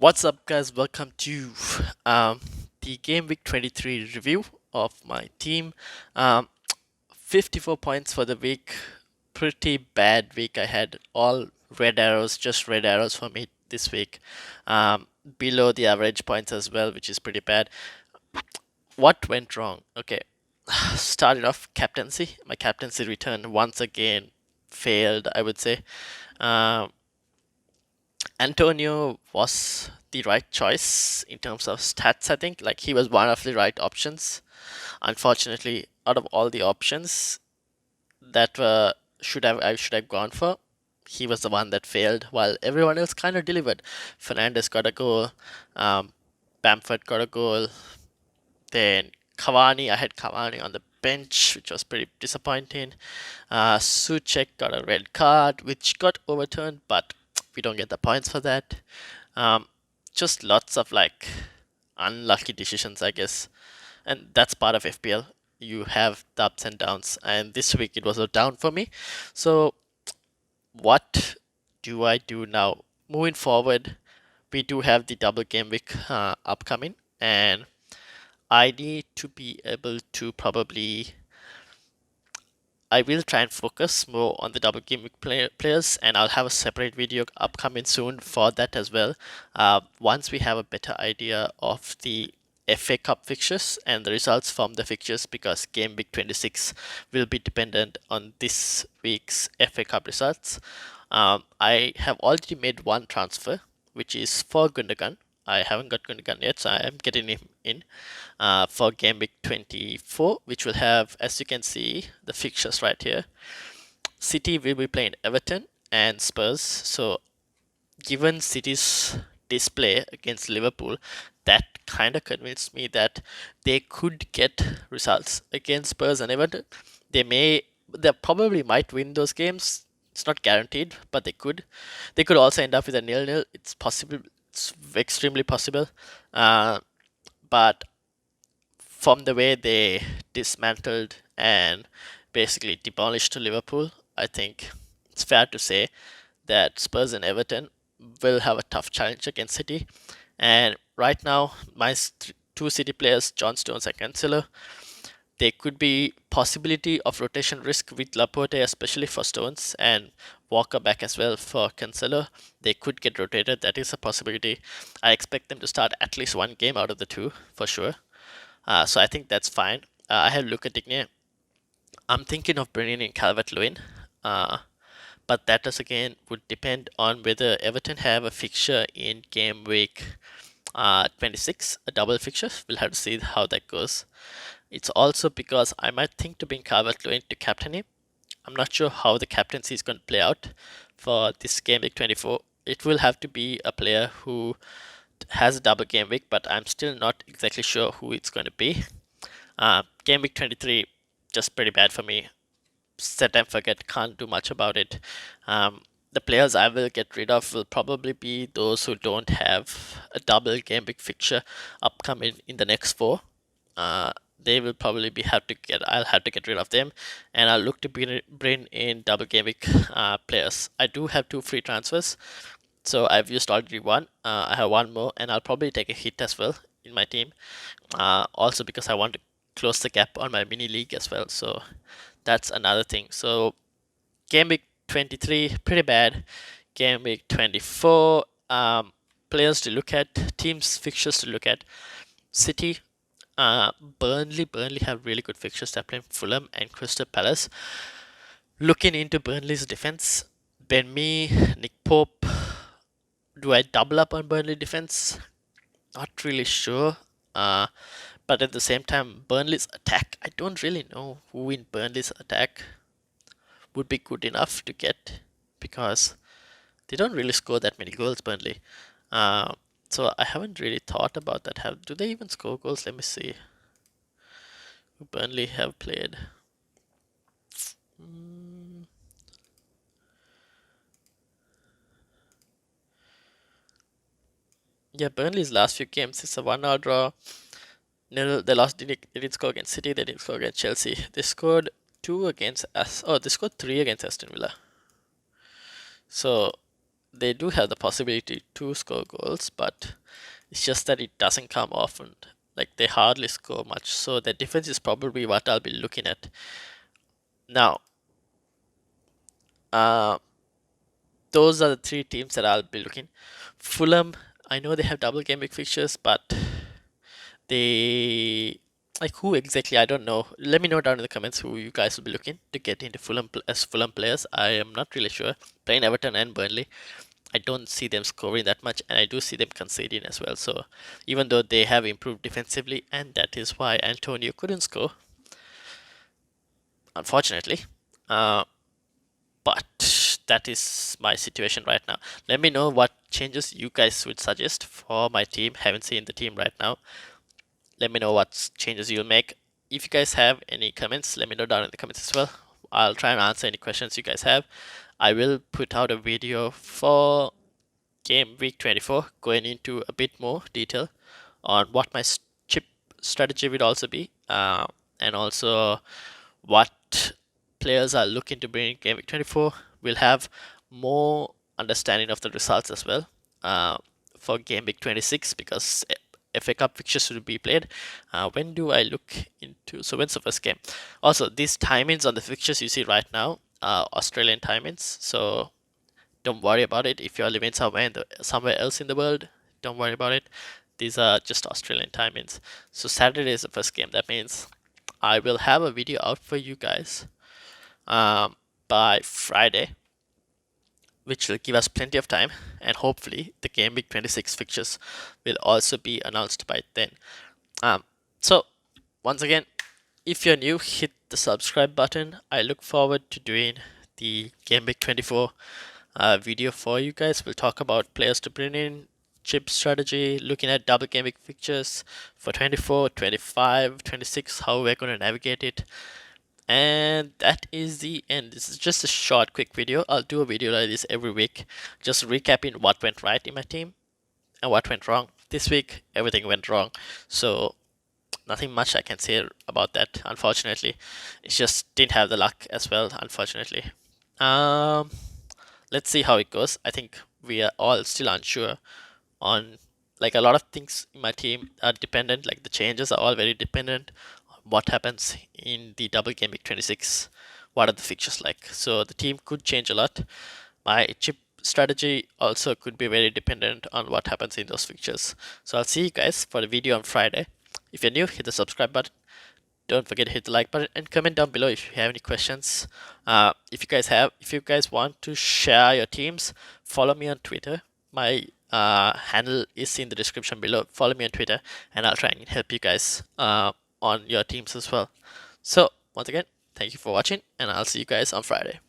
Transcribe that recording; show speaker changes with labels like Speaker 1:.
Speaker 1: What's up, guys? Welcome to the Game Week 23 review of my team. Um, 54 points for the week. Pretty bad week. I had all red arrows, just red arrows for me this week. Below the average points as well, which is pretty bad. What went wrong? Okay, started off captaincy. My captaincy return once again failed, I would say. Um, Antonio was the right choice in terms of stats, I think. Like, he was one of the right options. Unfortunately, out of all the options that I should have gone for, he was the one that failed, while everyone else kind of delivered. Fernandez got a goal, um, Bamford got a goal, then Cavani, I had Cavani on the bench, which was pretty disappointing. Suchek got a red card, which got overturned, but we don't get the points for that. Um, just lots of like unlucky decisions, I guess, and that's part of FPL. You have the ups and downs, and this week it was a down for me. So, what do I do now? Moving forward, we do have the double game week upcoming, and I need to be able to probably I will try and focus more on the double game week players, and I'll have a separate video upcoming soon for that as well. Once we have a better idea of the FA Cup fixtures and the results from the fixtures, because game week 26 will be dependent on this week's FA Cup results. I have already made one transfer, which is for Gundogan. I haven't got Gundogan yet, so I am getting him in for game week 24, which will have, as you can see, the fixtures right here. City will be playing Everton and Spurs. So, given City's display against Liverpool, that kind of convinced me that they could get results against Spurs and Everton. They probably might win those games. It's not guaranteed, but they could. They could also end up with a nil-nil. It's possible. It's extremely possible. But from the way they dismantled and basically demolished Liverpool, I think it's fair to say that Spurs and Everton will have a tough challenge against City. And right now, my two City players, John Stones and Cancelo, there could be possibility of rotation risk with Laporte, especially for Stones, and Walker back as well for Cancelo. They could get rotated. That is a possibility. I expect them to start at least one game out of the two for sure. So I think that's fine. I have Luka Digne. I'm thinking of bringing in Calvert-Lewin. But that is again would depend on whether Everton have a fixture in game week 26, a double fixture. We'll have to see how that goes. It's also because I might think to bring Calvert-Lewin to captain him. I'm not sure how the captaincy is going to play out for this game week 24. It will have to be a player who has a double game week, but I'm still not exactly sure who it's going to be. Game week 23, just pretty bad for me. Set and forget, can't do much about it. The players I will get rid of will probably be those who don't have a double game week fixture upcoming in the next four. They will probably I'll have to get rid of them, and I'll look to bring in double game week players. I do have two free transfers, so I've used already one. I have one more, and I'll probably take a hit as well in my team. Also because I want to close the gap on my mini league as well. So that's another thing. So game week 23, pretty bad. Game week 24, players to look at, teams fixtures to look at. City, Burnley have really good fixtures. They're playing Fulham and Crystal Palace. Looking into Burnley's defense, Ben Mee, Nick Pope. Do I double up on Burnley defense? Not really sure. But at the same time, Burnley's attack, I don't really know who in Burnley's attack would be good enough to get, because they don't really score that many goals, Burnley. So I haven't really thought about that. Do they even score goals? Let me see. Who Burnley have played. Yeah, Burnley's last few games is a 1-1 draw. No, they didn't score against City. They didn't score against Chelsea. They scored 2 against us. Oh, they scored 3 against Aston Villa. So they do have the possibility to score goals, but it's just that it doesn't come often. Like they hardly score much, so the defense is probably what I'll be looking at. Now, uh, those are the three teams that I'll be looking. Fulham, I know they have double game week fixtures, but they like who exactly I don't know. Let me know down in the comments who you guys will be looking to get into Fulham as Fulham players. I am not really sure. Playing Everton and Burnley, I don't see them scoring that much, and I do see them conceding as well. So even though they have improved defensively, and that is why Antonio couldn't score, unfortunately. Uh, but that is my situation right now. Let me know what changes you guys would suggest for my team. Haven't seen the team right now. Let me know what changes you'll make. If you guys have any comments, let me know down in the comments as well. I'll try and answer any questions you guys have. I will put out a video for game week 24 going into a bit more detail on what my chip strategy would also be, and also what players are looking to bring in game week 24. We'll have more understanding of the results as well for game week 26, because FA Cup fixtures will be played. When do I look into? So when's the first game? Also, these timings on the fixtures you see right now are Australian timings, so don't worry about it. If you're living somewhere else in the world, don't worry about it. These are just Australian timings. So Saturday is the first game. That means I will have a video out for you guys by Friday, which will give us plenty of time, and hopefully the game week 26 fixtures will also be announced by then. So once again, if you're new, hit the subscribe button. I look forward to doing the game week 24 video for you guys. We'll talk about players to bring in, chip strategy, looking at double game week fixtures for 24, 25, 26, how we're going to navigate it. And that is the end. This is just a short, quick video. I'll do a video like this every week, just recapping what went right in my team and what went wrong. This week, everything went wrong. So nothing much I can say about that, unfortunately. It just didn't have the luck as well, unfortunately. Let's see how it goes. I think we are all still unsure on, like, a lot of things in my team are dependent, like the changes are all very dependent on what happens in the double game week 26. What are the fixtures like? So the team could change a lot. My chip strategy also could be very dependent on what happens in those fixtures. So I'll see you guys for the video on Friday. If you're new, hit the subscribe button. Don't forget to hit the like button and comment down below if you have any questions. If you guys want to share your teams, follow me on Twitter. My handle is in the description below. Follow me on Twitter, and I'll try and help you guys on your teams as well. So once again, thank you for watching, and I'll see you guys on Friday.